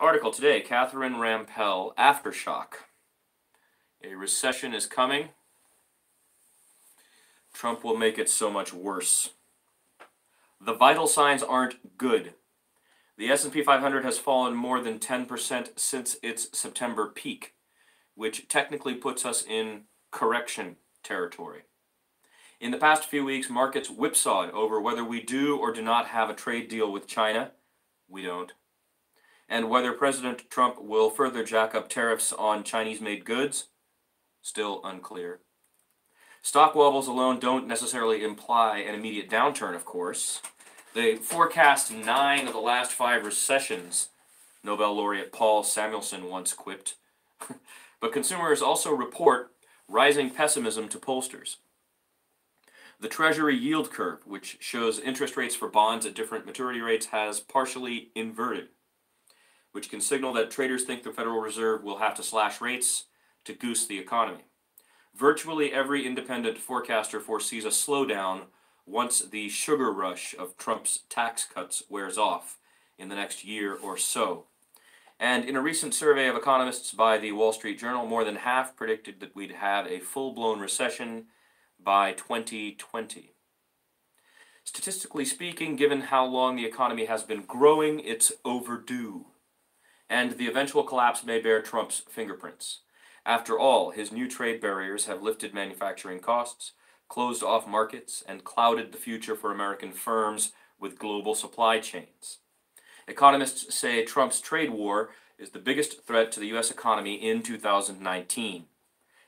Article today, Catherine Rampell, Aftershock. A recession is coming. Trump will make it so much worse. The vital signs aren't good. The S&P 500 has fallen more than 10% since its September peak, which technically puts us in correction territory. In the past few weeks, markets whipsawed over whether we do or do not have a trade deal with China. We don't. And whether President Trump will further jack up tariffs on Chinese-made goods, still unclear. Stock wobbles alone don't necessarily imply an immediate downturn, of course. They forecast 9 of the last 5 recessions, Nobel laureate Paul Samuelson once quipped. But consumers also report rising pessimism to pollsters. The Treasury yield curve, which shows interest rates for bonds at different maturity rates, has partially inverted, which can signal that traders think the Federal Reserve will have to slash rates to goose the economy. Virtually every independent forecaster foresees a slowdown once the sugar rush of Trump's tax cuts wears off in the next year or so. And in a recent survey of economists by the Wall Street Journal, more than half predicted that we'd have a full-blown recession by 2020. Statistically speaking, given how long the economy has been growing, it's overdue. And the eventual collapse may bear Trump's fingerprints. After all, his new trade barriers have lifted manufacturing costs, closed off markets, and clouded the future for American firms with global supply chains. Economists say Trump's trade war is the biggest threat to the U.S. economy in 2019.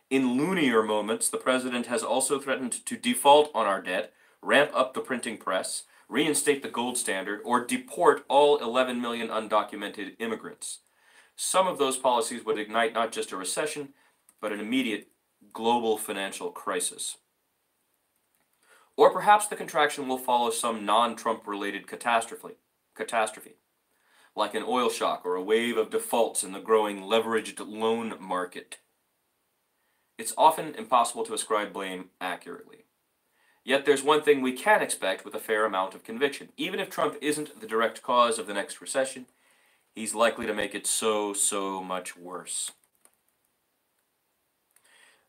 In loonier moments, the president has also threatened to default on our debt, ramp up the printing press, reinstate the gold standard, or deport all 11 million undocumented immigrants. Some of those policies would ignite not just a recession, but an immediate global financial crisis. Or perhaps the contraction will follow some non-Trump related catastrophe, like an oil shock or a wave of defaults in the growing leveraged loan market. It's often impossible to ascribe blame accurately. Yet there's one thing we can expect with a fair amount of conviction. Even if Trump isn't the direct cause of the next recession, he's likely to make it so much worse.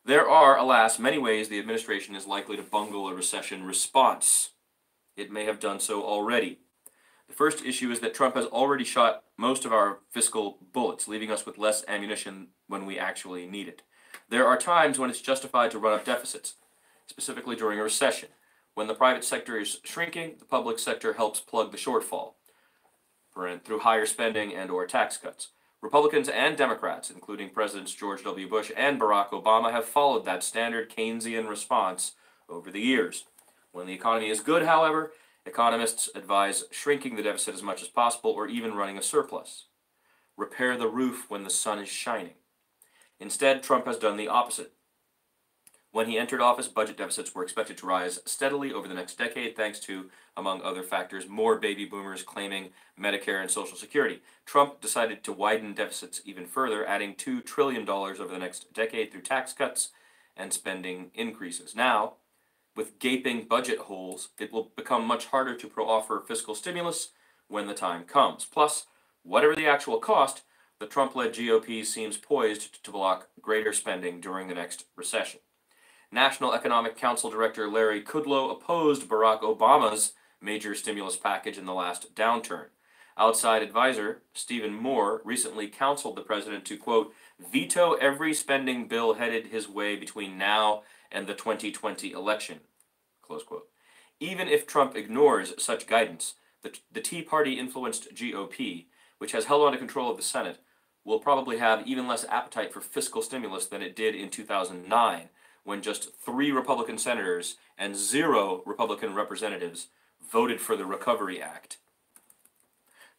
There are, alas, many ways the administration is likely to bungle a recession response. It may have done so already. The first issue is that Trump has already shot most of our fiscal bullets, leaving us with less ammunition when we actually need it. There are times when it's justified to run up deficits, specifically during a recession. When the private sector is shrinking, the public sector helps plug the shortfall through higher spending and or tax cuts. Republicans and Democrats, including Presidents George W. Bush and Barack Obama, have followed that standard Keynesian response over the years. When the economy is good, however, economists advise shrinking the deficit as much as possible or even running a surplus. Repair the roof when the sun is shining. Instead, Trump has done the opposite. When he entered office, budget deficits were expected to rise steadily over the next decade thanks to, among other factors, more baby boomers claiming Medicare and Social Security. Trump decided to widen deficits even further, adding $2 trillion over the next decade through tax cuts and spending increases. Now, with gaping budget holes, it will become much harder to offer fiscal stimulus when the time comes. Plus, whatever the actual cost, the Trump-led GOP seems poised to block greater spending during the next recession. National Economic Council Director Larry Kudlow opposed Barack Obama's major stimulus package in the last downturn. Outside advisor Stephen Moore recently counseled the president to, quote, veto every spending bill headed his way between now and the 2020 election, close quote. Even if Trump ignores such guidance, the Tea Party-influenced GOP, which has held on to control of the Senate, will probably have even less appetite for fiscal stimulus than it did in 2009, when just 3 Republican senators and 0 Republican representatives voted for the Recovery Act.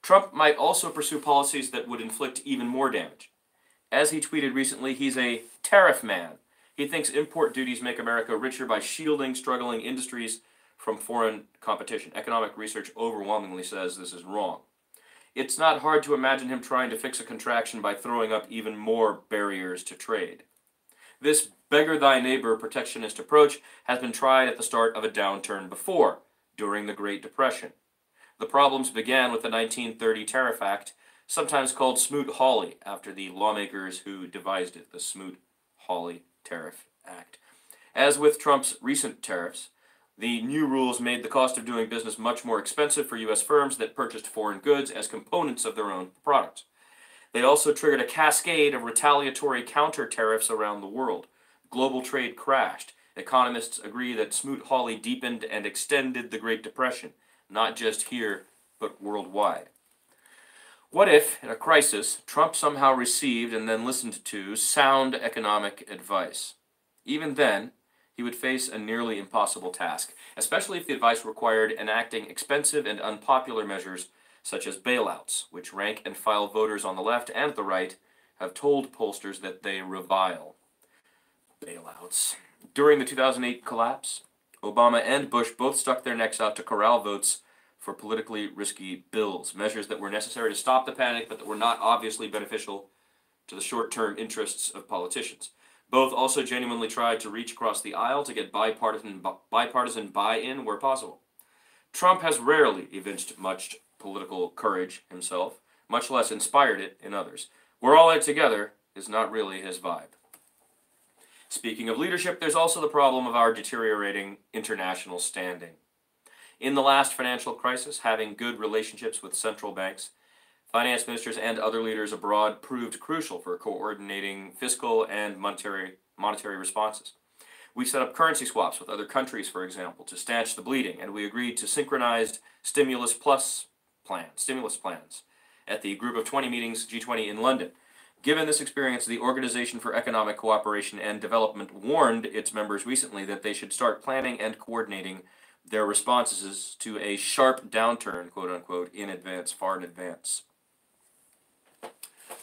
Trump might also pursue policies that would inflict even more damage. As he tweeted recently, he's a tariff man. He thinks import duties make America richer by shielding struggling industries from foreign competition. Economic research overwhelmingly says this is wrong. It's not hard to imagine him trying to fix a contraction by throwing up even more barriers to trade. This beggar-thy-neighbor protectionist approach has been tried at the start of a downturn before, during the Great Depression. The problems began with the 1930 Tariff Act sometimes called Smoot-Hawley after the lawmakers who devised it, the Smoot-Hawley Tariff Act. As with Trump's recent tariffs, the new rules made the cost of doing business much more expensive for U.S. firms that purchased foreign goods as components of their own products. They also triggered a cascade of retaliatory counter-tariffs around the world. Global trade crashed. Economists agree that Smoot-Hawley deepened and extended the Great Depression, not just here, but worldwide. What if, in a crisis, Trump somehow received and then listened to sound economic advice? Even then, he would face a nearly impossible task, especially if the advice required enacting expensive and unpopular measures such as bailouts, which rank-and-file voters on the left and the right have told pollsters that they revile. Bailouts. During the 2008 collapse, Obama and Bush both stuck their necks out to corral votes for politically risky bills, measures that were necessary to stop the panic but that were not obviously beneficial to the short-term interests of politicians. Both also genuinely tried to reach across the aisle to get bipartisan buy-in where possible. Trump has rarely evinced much political courage himself, much less inspired it in others. We're all in it together is not really his vibe. Speaking of leadership, there's also the problem of our deteriorating international standing. In the last financial crisis, having good relationships with central banks, finance ministers, and other leaders abroad proved crucial for coordinating fiscal and monetary responses. We set up currency swaps with other countries, for example, to stanch the bleeding, and we agreed to synchronized stimulus plans at the Group of 20 meetings, G20, in London. Given this experience, the Organization for Economic Cooperation and Development warned its members recently that they should start planning and coordinating their responses to a sharp downturn, quote-unquote, in advance, far in advance.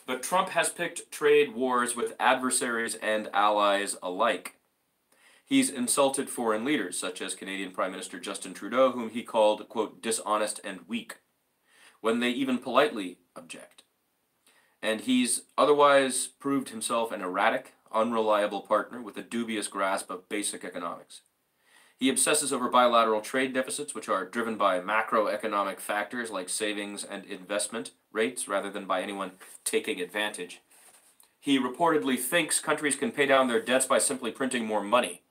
But Trump has picked trade wars with adversaries and allies alike. He's insulted foreign leaders, such as Canadian Prime Minister Justin Trudeau, whom he called, quote, dishonest and weak, when they even politely object. And he's otherwise proved himself an erratic, unreliable partner with a dubious grasp of basic economics. He obsesses over bilateral trade deficits, which are driven by macroeconomic factors like savings and investment rates, rather than by anyone taking advantage. He reportedly thinks countries can pay down their debts by simply printing more money.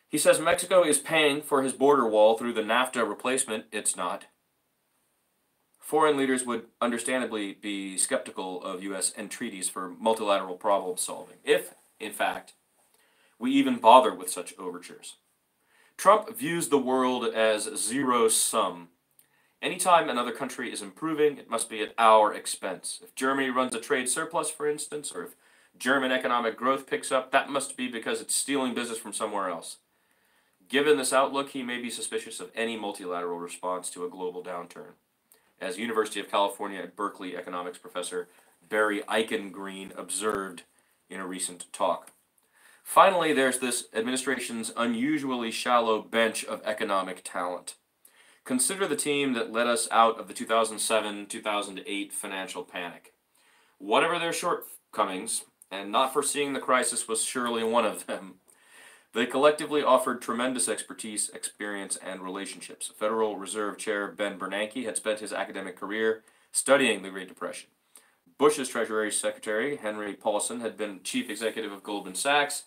He says Mexico is paying for his border wall through the NAFTA replacement. It's not. Foreign leaders would understandably be skeptical of U.S. entreaties for multilateral problem solving, if, in fact, we even bother with such overtures. Trump views the world as zero-sum. Anytime another country is improving, it must be at our expense. If Germany runs a trade surplus, for instance, or if German economic growth picks up, that must be because it's stealing business from somewhere else. Given this outlook, he may be suspicious of any multilateral response to a global downturn. As University of California at Berkeley economics professor Barry Eichengreen observed in a recent talk. Finally, there's this administration's unusually shallow bench of economic talent. Consider the team that led us out of the 2007-2008 financial panic. Whatever their shortcomings, and not foreseeing the crisis was surely one of them, they collectively offered tremendous expertise, experience, and relationships. Federal Reserve Chair Ben Bernanke had spent his academic career studying the Great Depression. Bush's Treasury Secretary, Henry Paulson, had been chief executive of Goldman Sachs.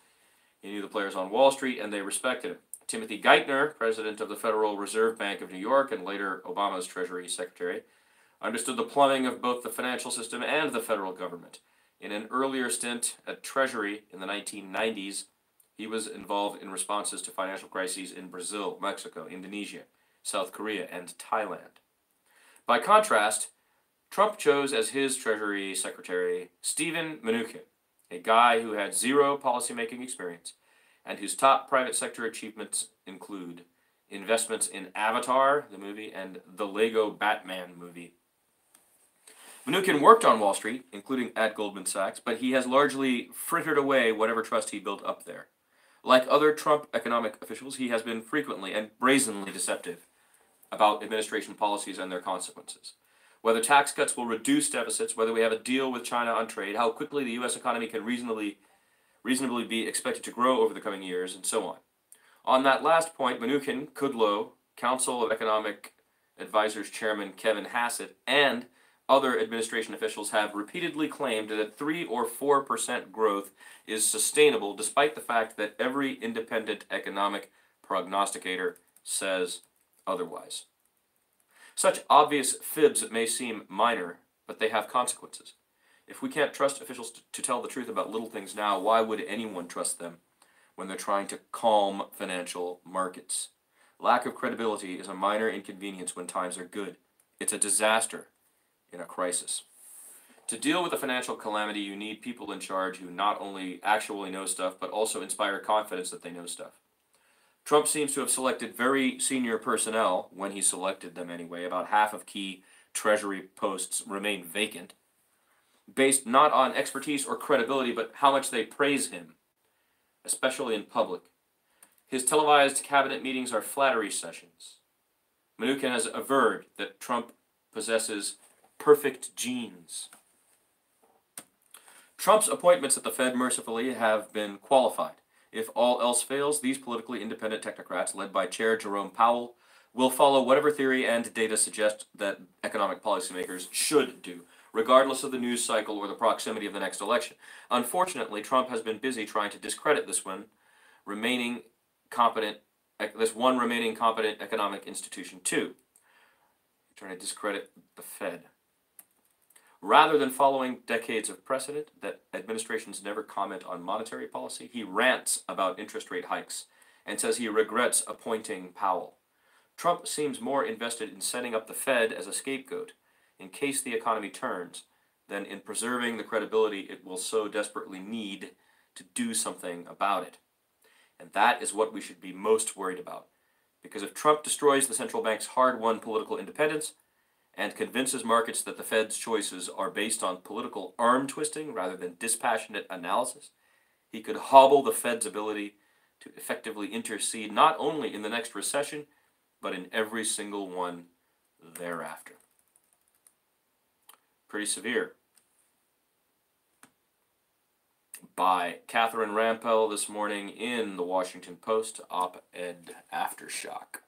He knew the players on Wall Street, and they respected him. Timothy Geithner, president of the Federal Reserve Bank of New York and later Obama's Treasury Secretary, understood the plumbing of both the financial system and the federal government. In an earlier stint at Treasury in the 1990s, he was involved in responses to financial crises in Brazil, Mexico, Indonesia, South Korea, and Thailand. By contrast, Trump chose as his Treasury Secretary Steven Mnuchin, a guy who had zero policymaking experience and whose top private sector achievements include investments in Avatar, the movie, and the Lego Batman movie. Mnuchin worked on Wall Street, including at Goldman Sachs, but he has largely frittered away whatever trust he built up there. Like other Trump economic officials, he has been frequently and brazenly deceptive about administration policies and their consequences. Whether tax cuts will reduce deficits, whether we have a deal with China on trade, how quickly the U.S. economy can reasonably be expected to grow over the coming years, and so on. On that last point, Mnuchin, Kudlow, Council of Economic Advisors Chairman Kevin Hassett, and other administration officials have repeatedly claimed that 3 or 4% growth is sustainable, despite the fact that every independent economic prognosticator says otherwise. Such obvious fibs may seem minor, but they have consequences. If we can't trust officials to tell the truth about little things now, why would anyone trust them when they're trying to calm financial markets? Lack of credibility is a minor inconvenience when times are good. It's a disaster in a crisis. To deal with a financial calamity, you need people in charge who not only actually know stuff, but also inspire confidence that they know stuff. Trump seems to have selected very senior personnel, when he selected them anyway. About half of key Treasury posts remain vacant, based not on expertise or credibility, but how much they praise him, especially in public. His televised cabinet meetings are flattery sessions. Mnuchin has averred that Trump possesses perfect genes. Trump's appointments at the Fed, mercifully, have been qualified. If all else fails, these politically independent technocrats, led by Chair Jerome Powell, will follow whatever theory and data suggest that economic policymakers should do, regardless of the news cycle or the proximity of the next election. Unfortunately, Trump has been busy trying to discredit this one remaining competent economic institution too. Trying to discredit the Fed. Rather than following decades of precedent that administrations never comment on monetary policy, he rants about interest rate hikes and says he regrets appointing Powell. Trump seems more invested in setting up the Fed as a scapegoat in case the economy turns than in preserving the credibility it will so desperately need to do something about it. And that is what we should be most worried about. Because if Trump destroys the central bank's hard-won political independence and convinces markets that the Fed's choices are based on political arm-twisting rather than dispassionate analysis, he could hobble the Fed's ability to effectively intercede not only in the next recession, but in every single one thereafter. Pretty severe. By Catherine Rampell this morning in the Washington Post, op-ed Aftershock.